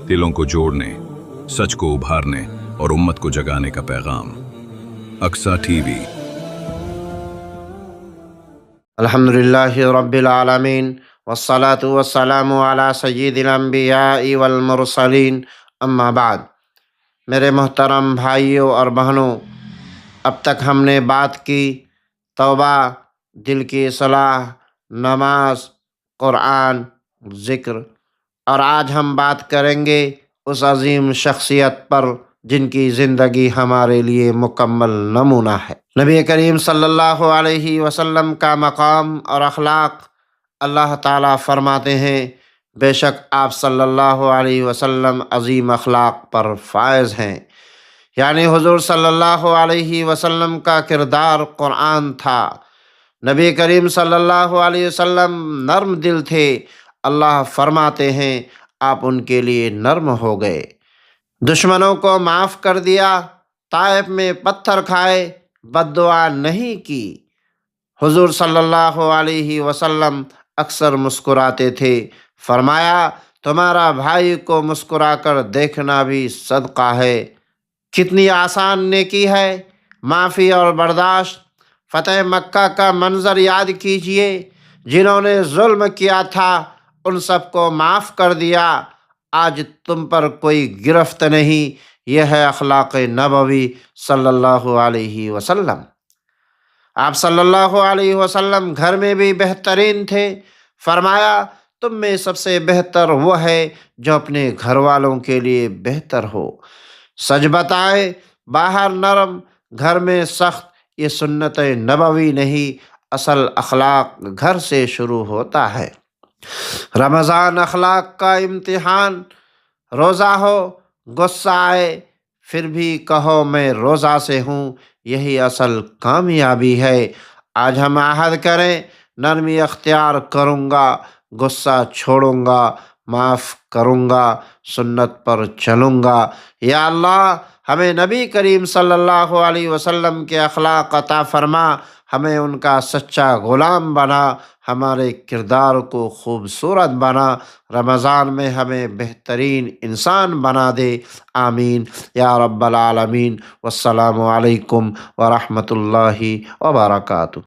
دلوں کو جوڑنے، سچ کو ابھارنے اور امت کو جگانے کا پیغام۔ Aqsa T V. الحمدللہ رب العالمین والصلاة والسلام علی سید الانبیاء والمرسلین، اما بعد۔ میرے محترم بھائیوں اور بہنوں، اب تک ہم نے بات کی توبہ، دل کی اصلاح، نماز، قرآن، ذکر، اور آج ہم بات کریں گے اس عظیم شخصیت پر جن کی زندگی ہمارے لیے مکمل نمونہ ہے۔ نبی کریم صلی اللہ علیہ وسلم کا مقام اور اخلاق۔ اللہ تعالیٰ فرماتے ہیں، بے شک آپ صلی اللہ علیہ وسلم عظیم اخلاق پر فائز ہیں، یعنی حضور صلی اللہ علیہ وسلم کا کردار قرآن تھا۔ نبی کریم صلی اللہ علیہ وسلم نرم دل تھے۔ اللہ فرماتے ہیں آپ ان کے لیے نرم ہو گئے، دشمنوں کو معاف کر دیا، طائف میں پتھر کھائے، بد دعا نہیں کی۔ حضور صلی اللہ علیہ وسلم اکثر مسکراتے تھے۔ فرمایا، تمہارا بھائی کو مسکرا کر دیکھنا بھی صدقہ ہے۔ کتنی آسان نیکی ہے، معافی اور برداشت۔ فتح مکہ کا منظر یاد کیجئے، جنہوں نے ظلم کیا تھا ان سب کو معاف کر دیا۔ آج تم پر کوئی گرفت نہیں۔ یہ ہے اخلاق نبوی صلی اللہ علیہ وسلم۔ آپ صلی اللہ علیہ وسلم گھر میں بھی بہترین تھے۔ فرمایا، تم میں سب سے بہتر وہ ہے جو اپنے گھر والوں کے لیے بہتر ہو۔ سچ بتائے، باہر نرم، گھر میں سخت، یہ سنت نبوی نہیں، اصل اخلاق گھر سے شروع ہوتا ہے۔ رمضان اخلاق کا امتحان۔ روزہ ہو، غصہ آئے، پھر بھی کہو میں روزہ سے ہوں، یہی اصل کامیابی ہے۔ آج ہم عہد کریں، نرمی اختیار کروں گا، غصہ چھوڑوں گا، معاف کروں گا، سنت پر چلوں گا۔ یا اللہ، ہمیں نبی کریم صلی اللہ علیہ وسلم کے اخلاق عطا فرما، ہمیں ان کا سچا غلام بنا، ہمارے کردار کو خوبصورت بنا، رمضان میں ہمیں بہترین انسان بنا دے۔ آمین یا رب العالمین۔ والسلام علیکم ورحمۃ اللہ وبرکاتہ۔